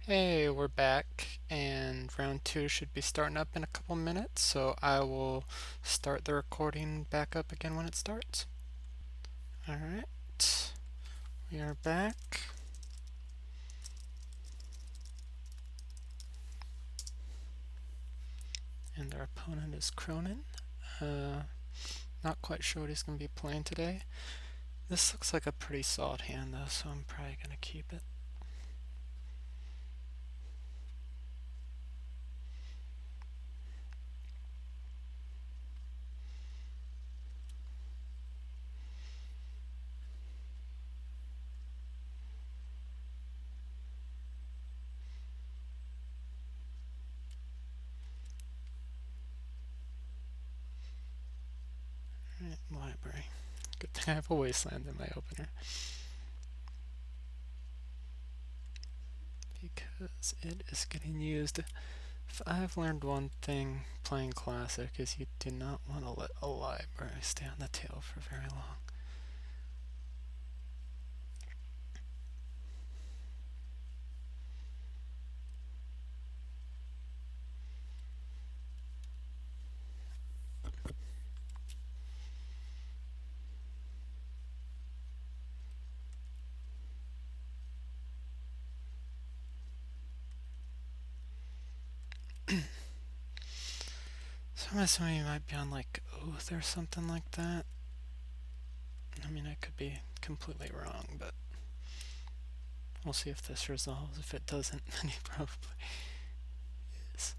Hey, we're back, and round two should be starting up in a couple minutes, so I will start the recording back up again when it starts. Alright, we are back. And our opponent is Cronin. Not quite sure what he's going to be playing today. This looks like a pretty solid hand though, so I'm probably going to keep it. Library. Good thing I have a wasteland in my opener. Because it is getting used. If I've learned one thing playing Classic is you do not want to let a library stay on the table for very long. So I'm assuming you might be on like Oath or something like that. I mean, I could be completely wrong, but we'll see if this resolves. If it doesn't, then he probably is.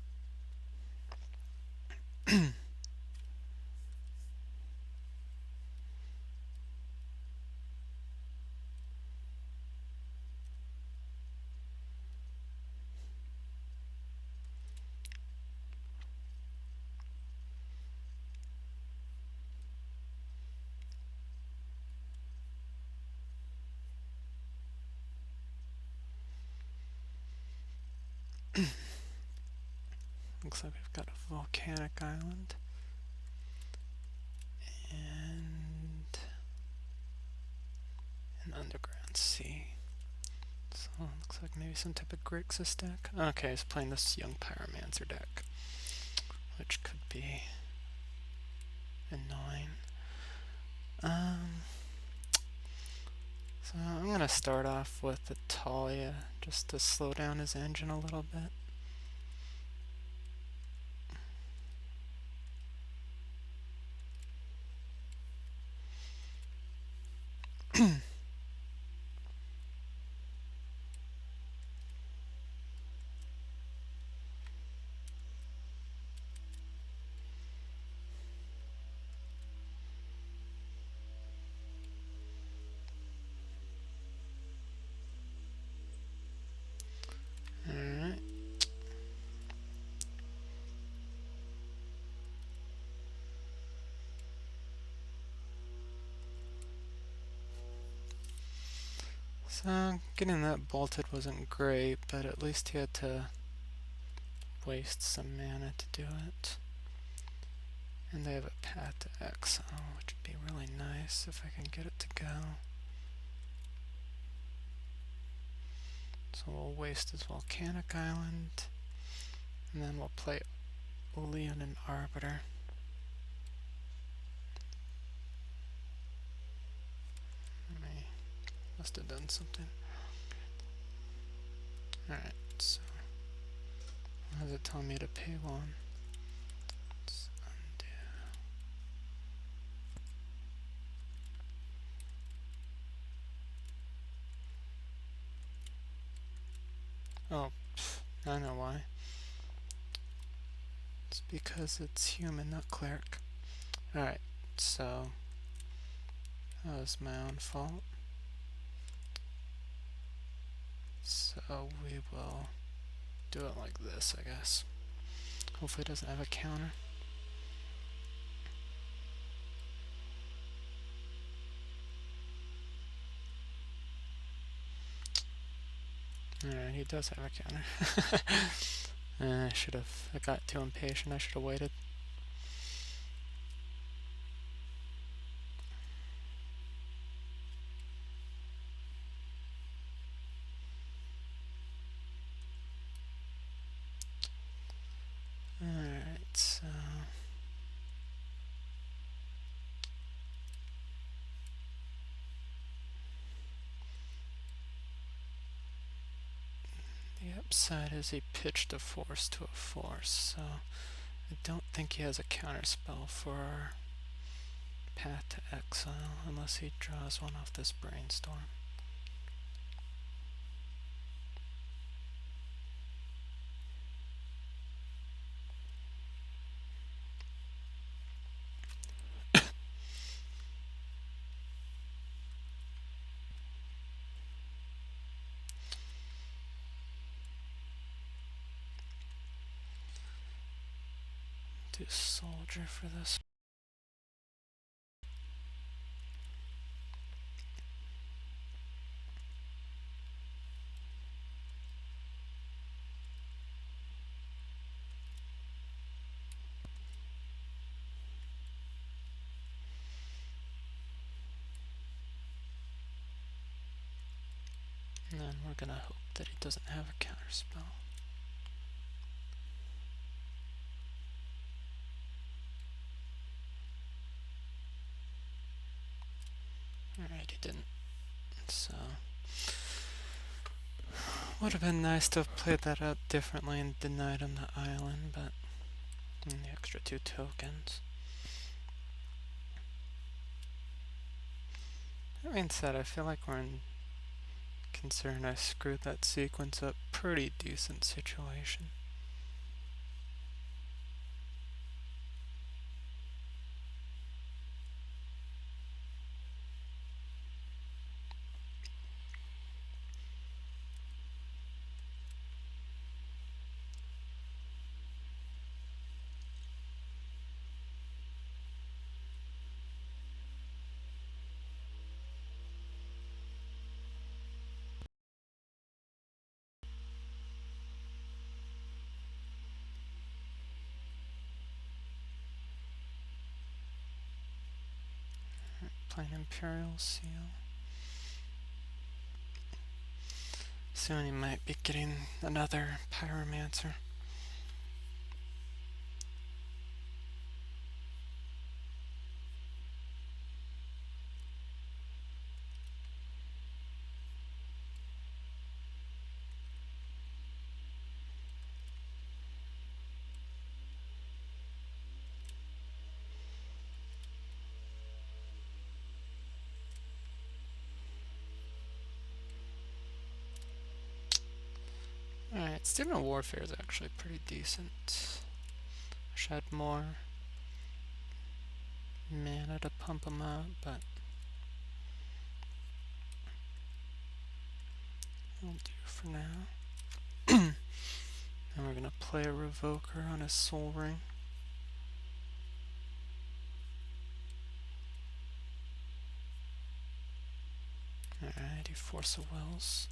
Looks like we've got a volcanic island and an underground sea. So it looks like maybe some type of Grixis deck. Okay, he's playing this Young Pyromancer deck, which could be annoying. So I'm going to start off with the Talia just to slow down his engine a little bit. Alright. So getting that bolted wasn't great, but at least he had to waste some mana to do it. And they have a path to exile, which would be really nice if I can get it to go. So we'll waste his volcanic island, and then we'll play Leon and Arbiter. I must have done something. Alright, so what does it tell me to pay one? Let's undo. Oh, I know why. It's because it's human, not cleric. Alright, so that was my own fault. So we will do it like this, I guess. Hopefully it doesn't have a counter. Alright, he does have a counter. I got too impatient, I should have waited. upside is he pitched a force to a force, so I don't think he has a counterspell for our Path to Exile unless he draws one off this Brainstorm. Do Soldier for this. And then we're gonna hope that he doesn't have a counterspell. Alright, he didn't. So, would have been nice to have played that out differently and denied him the island, but the extra 2 tokens. That being said, I feel like we're in, considering I screwed that sequence up, pretty decent situation. Playing Imperial Seal. Soon he might be getting another Pyromancer. Alright, Student Warfare is actually pretty decent. Wish I had more mana to pump him out, but it'll do for now. And we're gonna play a Revoker on his Soul Ring. Alright, he Force of Wills.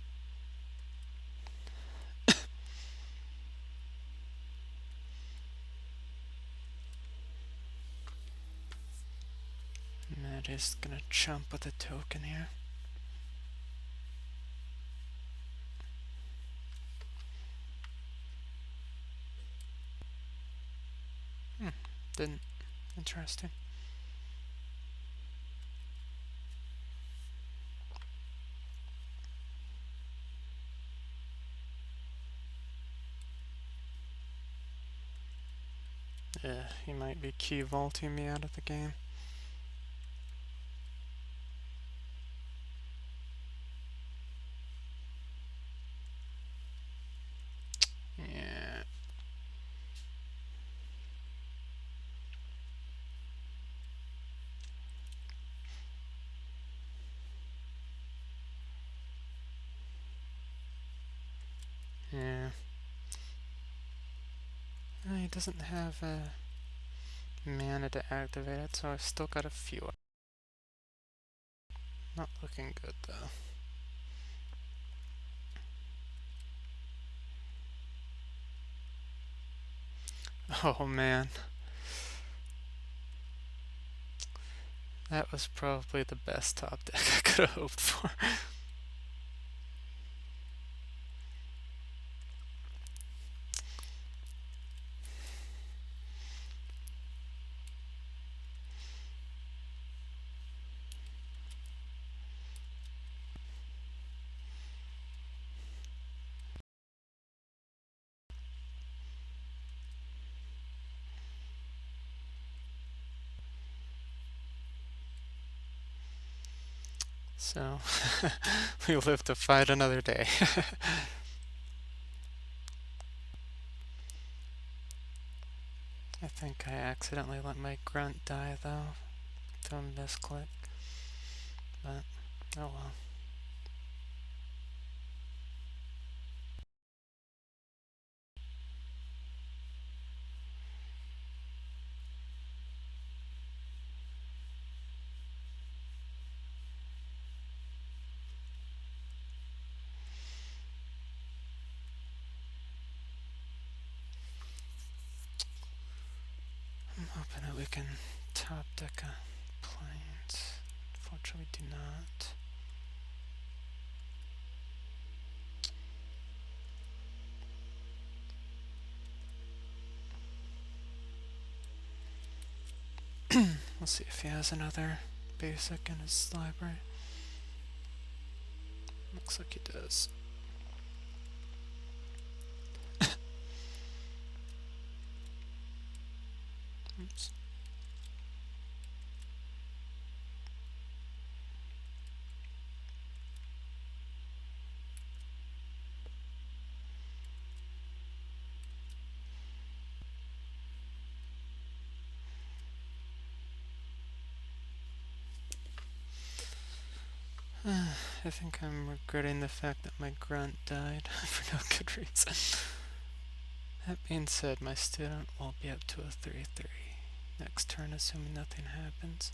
And then just gonna chump with a token here. Didn't. Interesting. Yeah, he might be key vaulting me out of the game. Yeah. Yeah. He doesn't have mana to activate it, so I've still got a few. Not looking good though. Oh man. That was probably the best top deck I could have hoped for. So we live to fight another day. I think I accidentally let my grunt die though, to a misclick, but oh well. I'm hoping that we can top deck a planes. Unfortunately, we do not. We'll see if he has another basic in his library. Looks like he does. Oops. I think I'm regretting the fact that my grunt died for no good reason. That being said, my student will be up to a 3-3 next turn, assuming nothing happens.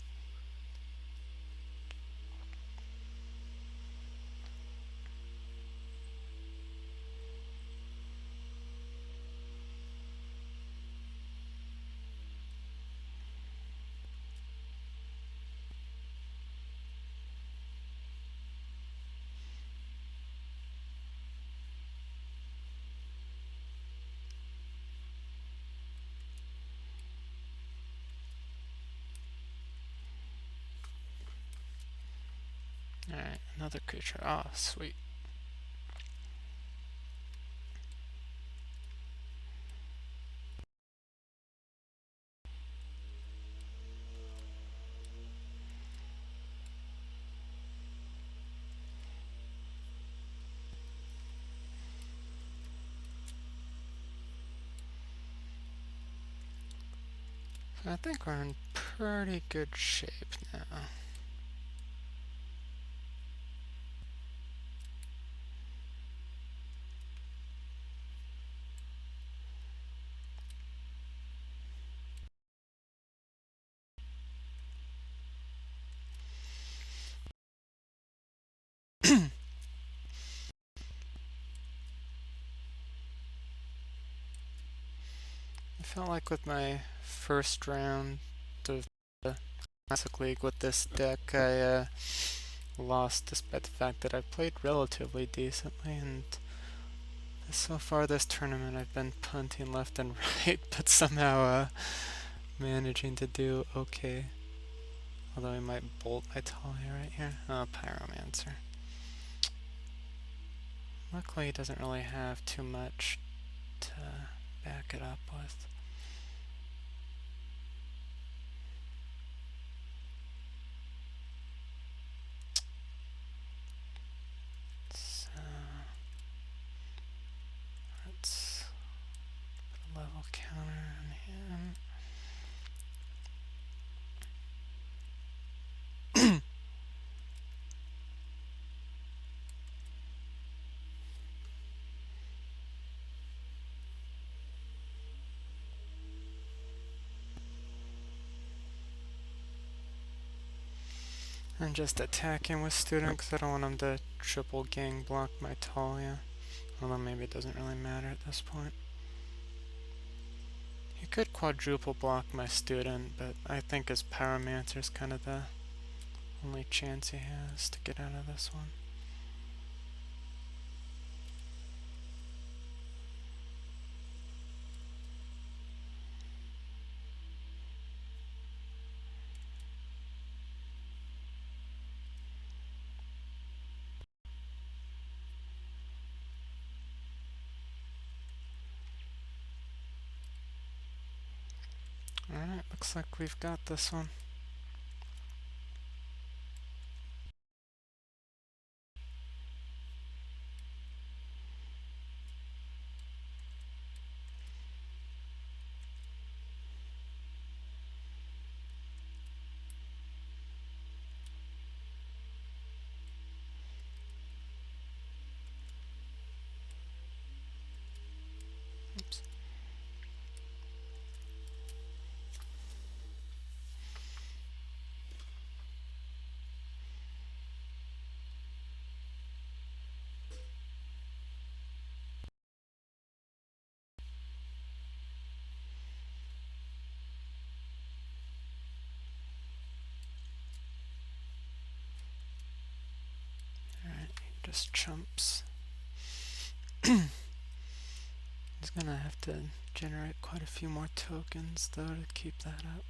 Alright, another creature. Oh, sweet. I think we're in pretty good shape now. I felt like with my first round of the Classic League with this deck, I lost despite the fact that I played relatively decently, and so far this tournament I've been punting left and right, but somehow managing to do okay. Although I might bolt my Talia right here. Oh, Pyromancer. Luckily he doesn't really have too much to back it up with. So let's put a level counter on him. I'm just attacking with student because I don't want him to triple gang block my Talia. Although maybe it doesn't really matter at this point. He could quadruple block my student, but I think his Pyromancer is kind of the only chance he has to get out of this one. Alright, looks like we've got this one. just chumps. He's gonna have to generate quite a few more tokens though to keep that up.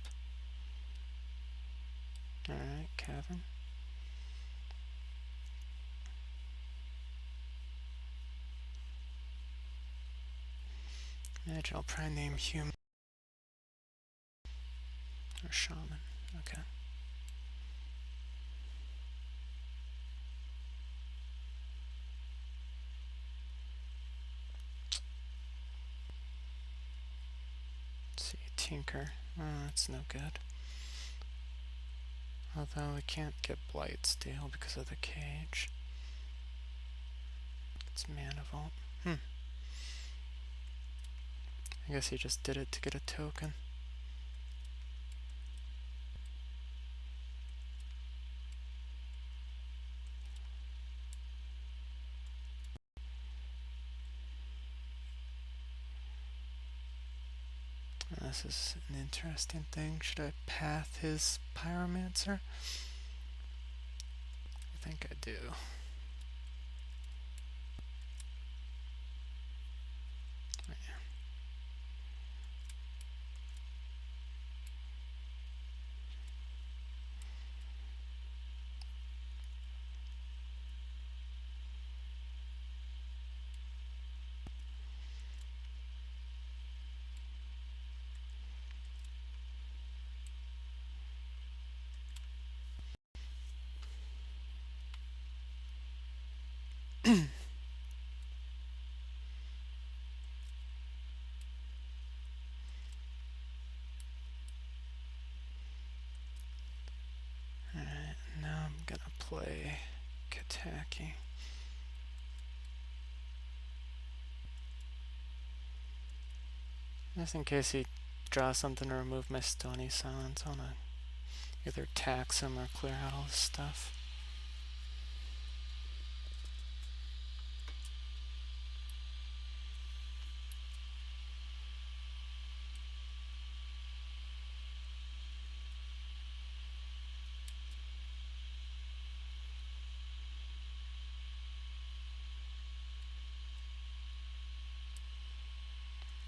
Alright, cavern. Imagine I'll probably name human or shaman. Okay. Let's see, tinker. Oh, that's no good. Although we can't get blight steel because of the cage. It's mana vault. I guess he just did it to get a token. This is an interesting thing. Should I path his Pyromancer? I think I do. Alright, now I'm gonna play Kataki. Just in case he draws something to remove my Stony Silence, I wanna either tax him or clear out all his stuff.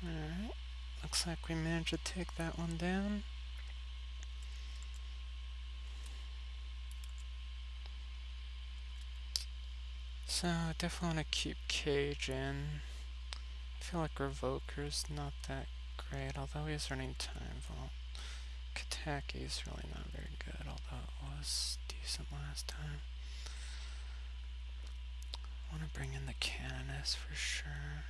Alright, looks like we managed to take that one down. So I definitely want to keep Cage in. I feel like Revoker's not that great, although he's running Time Vault. Kataki's really not very good, although it was decent last time. I want to bring in the Canoness for sure.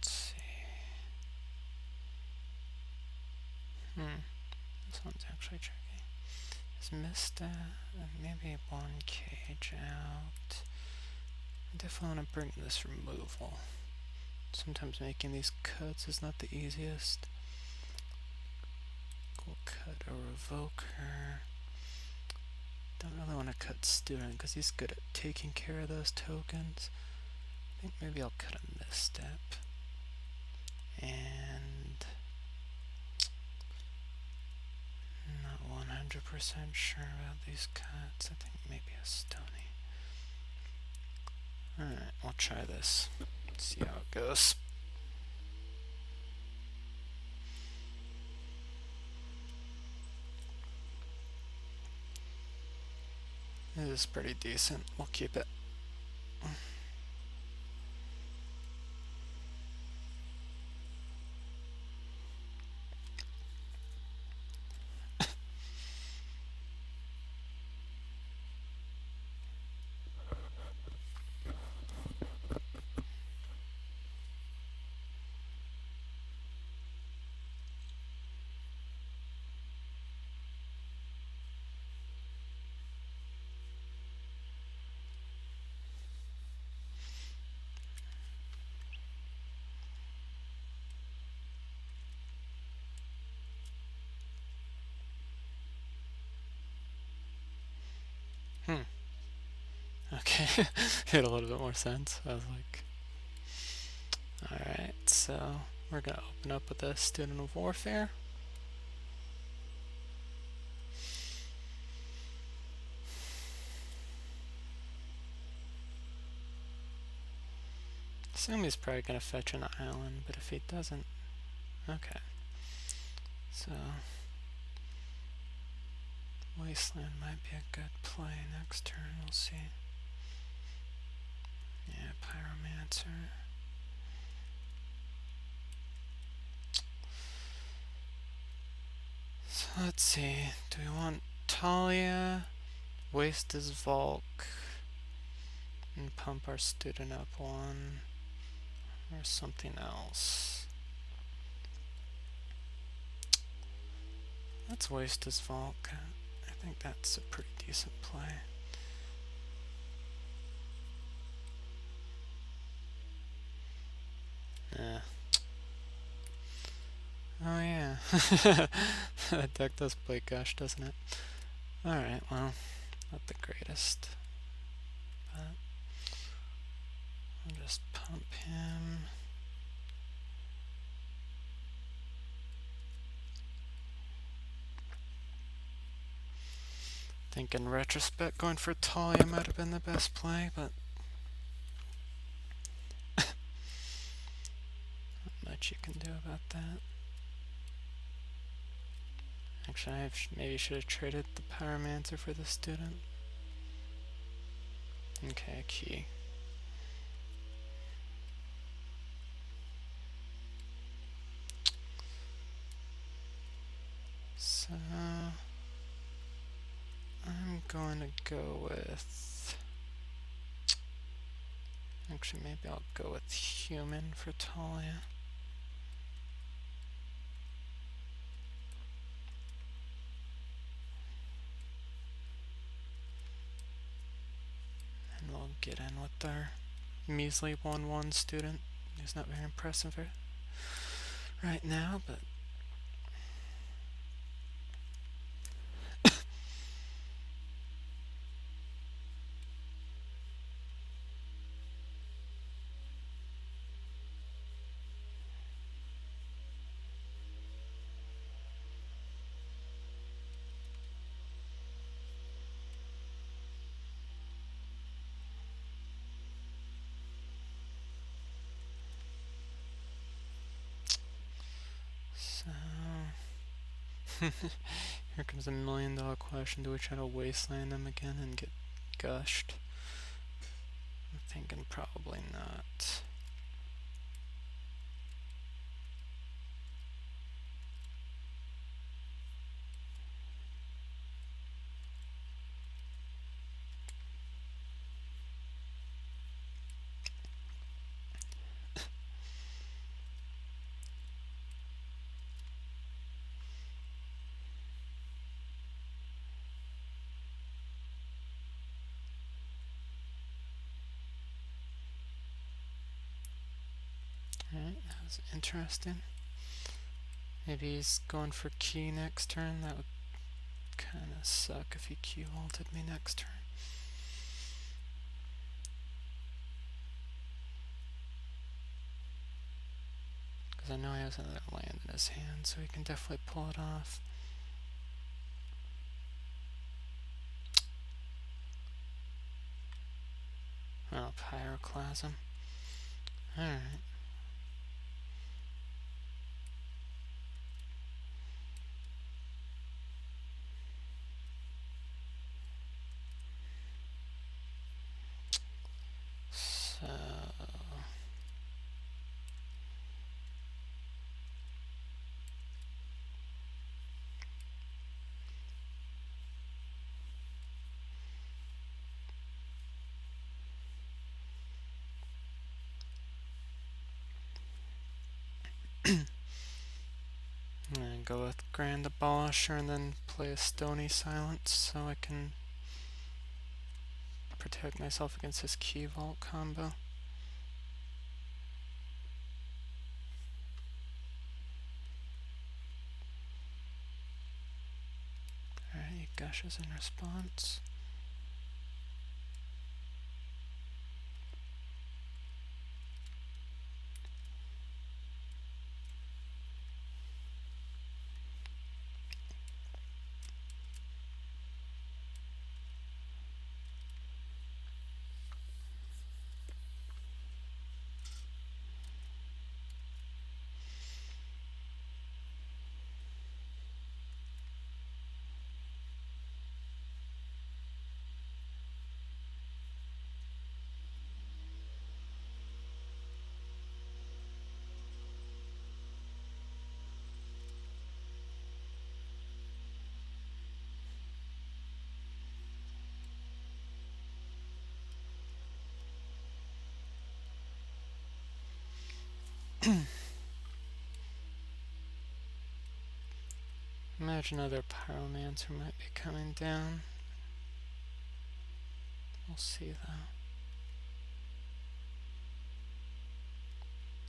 Let's see. This one's actually tricky. Is Mista maybe one cage out? I definitely want to bring this removal. Sometimes making these cuts is not the easiest. We'll cut a Revoker. Don't really want to cut Student because he's good at taking care of those tokens. I think maybe I'll cut a Misstep. And not 100% sure about these cuts. I think maybe a Stony. Alright, we'll try this. See how it goes. This is pretty decent. We'll keep it. Okay, made a little bit more sense. I was like, alright, so we're gonna open up with a Student of Warfare. Assume he's probably going to fetch an island, but if he doesn't... Okay. So... Wasteland might be a good play next turn, we'll see. Yeah, Pyromancer. So let's see, do we want Talia, waste his Volk, and pump our student up one, or something else? Let's waste his Volk. I think that's a pretty decent play. Yeah. Oh yeah. That deck does play Gush, doesn't it? Alright, well, not the greatest. But I'll just pump him. I think in retrospect going for Talia might have been the best play, but not much you can do about that. Actually, I maybe should have traded the Pyromancer for the student. Okay, key. So I'm going to go with... Actually, maybe I'll go with human for Talia. And we'll get in with our measly 1-1 student. He's not very impressive right now, but... So... Here comes $1 million question. Do we try to wasteland him again and get gushed? I'm thinking probably not. Alright, that was interesting. Maybe he's going for key next turn. That would kind of suck if he Q ulted me next turn. Because I know he has another land in his hand, so he can definitely pull it off. Oh, Pyroclasm. Alright. So... I'm gonna go with Grand Abolisher and then play a Stony Silence so I can protect myself against his Key Vault combo. Alright, he gushes in response. Imagine another Pyromancer might be coming down. We'll see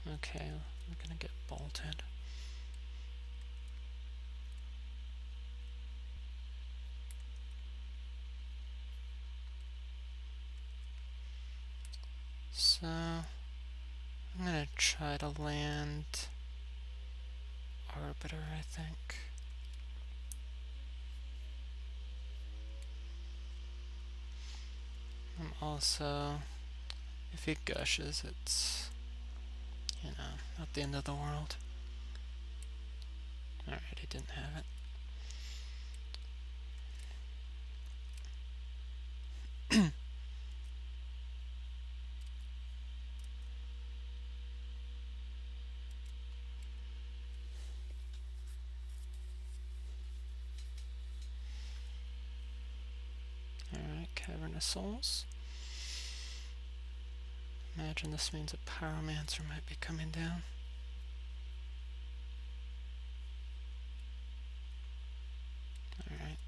though. Okay, we're gonna get bolted. So, I'm gonna try to land Arbiter, I think. I'm also, if he gushes, it's, you know, not the end of the world. Alright, he didn't have it. Alright, Cavernous Souls. Imagine this means a Pyromancer might be coming down. Alright.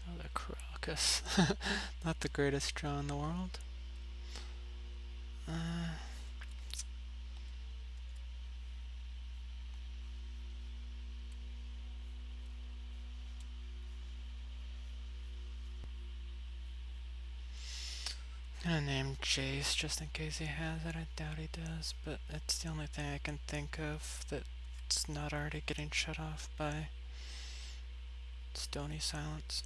Oh, the Crocus. Not the greatest draw in the world. I'm gonna name Jace just in case he has it. I doubt he does, but it's the only thing I can think of that's not already getting shut off by Stony Silence.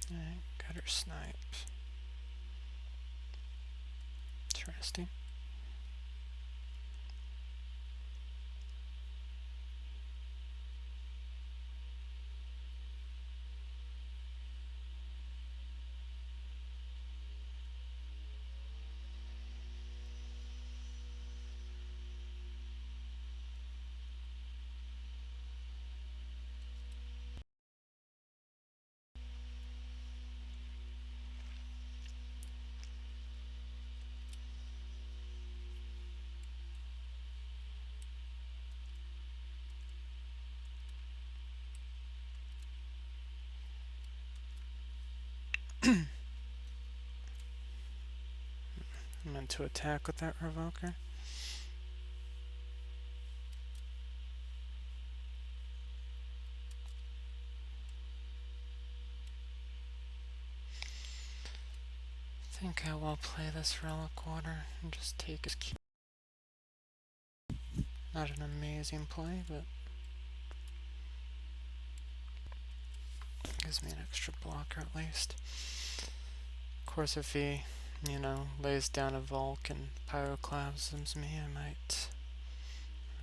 Alright, got her sniped. Interesting. I meant to attack with that Revoker. I think I will play this Relic Water and just take his key. Not an amazing play, but gives me an extra blocker at least. Of course, if he, you know, lays down a Volk and Pyroclasms me, I might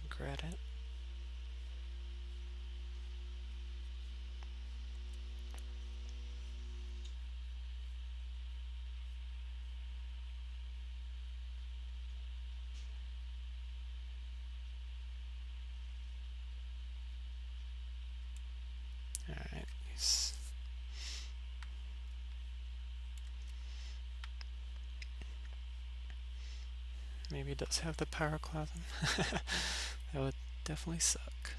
regret it. Alright, maybe he does have the Pyroclasm. That would definitely suck.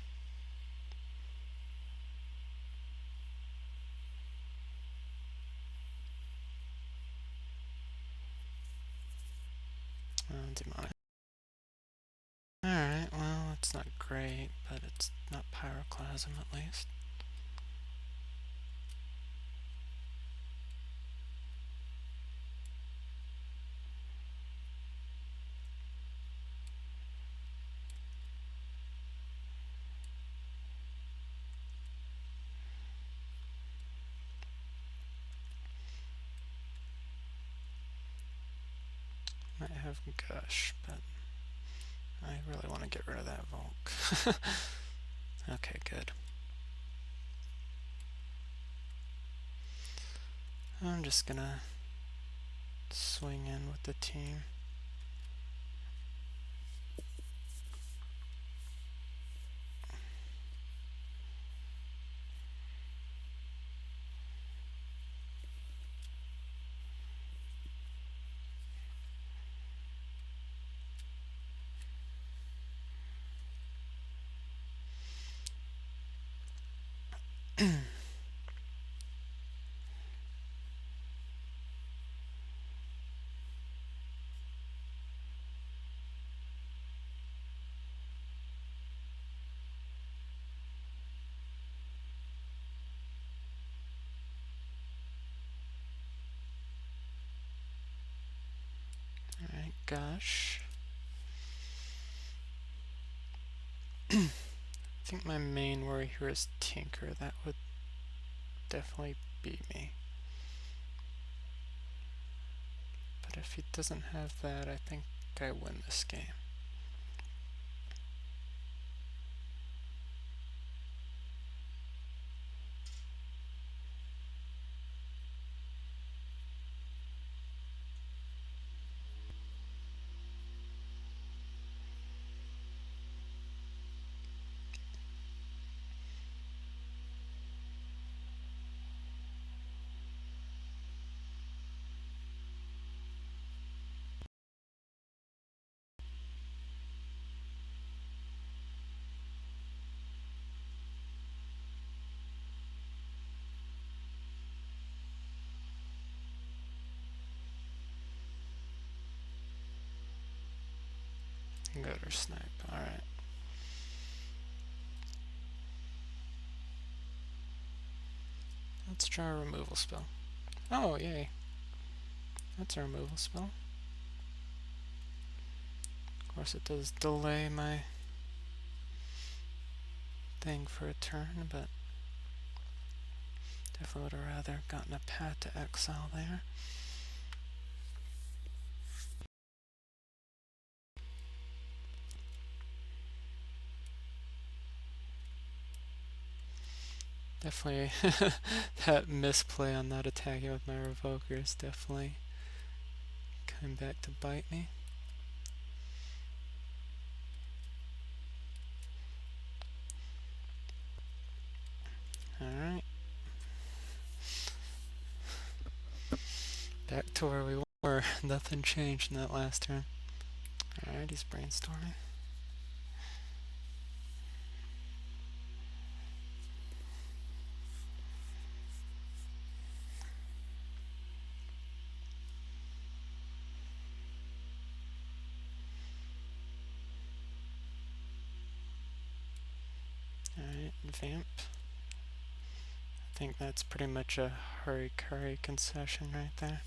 Demonic. Alright, well, it's not great, but it's not Pyroclasm at least. of gush, but I really want to get rid of that Volk. Okay, good. I'm just gonna swing in with the team. Alright, gosh. I think my main worry here is Tinker. That would definitely beat me. But if he doesn't have that, I think I win this game. Gutter snipe, alright. Let's try a removal spell. Oh, yay. That's a removal spell. Of course, it does delay my thing for a turn, but definitely would have rather gotten a Pat to exile there. Definitely that misplay on not attacking with my Revoker is definitely coming back to bite me. Alright. Back to where we were. Nothing changed in that last turn. Alright, he's brainstorming. Alright, Vamp. I think that's pretty much a hurry-curry concession right there.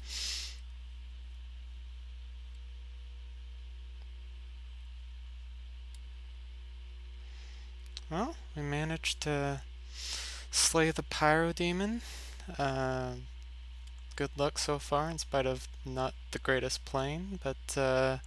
Well, we managed to slay the Pyro Demon. Good luck so far, in spite of not the greatest playing, but